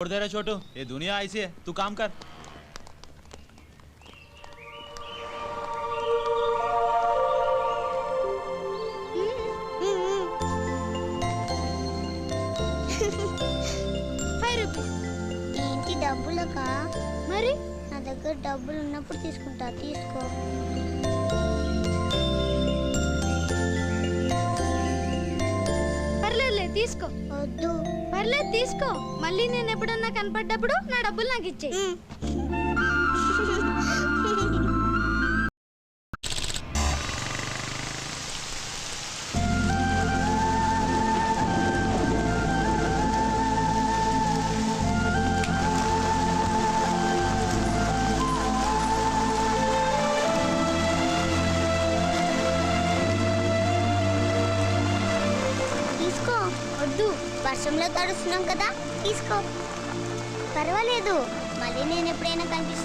छोड़ दे रहा छोटू, ये दुनिया ऐसी है, तू काम कर। ఏంటి డబ్బులకా? మరి నా దగ్గర డబ్బులు ఉన్నప్పుడు తీసుకుంటా, తీసుకో. పర్లేదులే తీసుకో. వద్దు. పర్లేదు తీసుకో. మళ్ళీ నేను ఎప్పుడన్నా కనపడ్డప్పుడు నా డబ్బులు నాకు ఇచ్చేయి. వద్దు, వర్షంలో తడుస్తున్నాం కదా, తీసుకో. పర్వాలేదు, మళ్ళీ నేను ఎప్పుడైనా కనిపిస్తే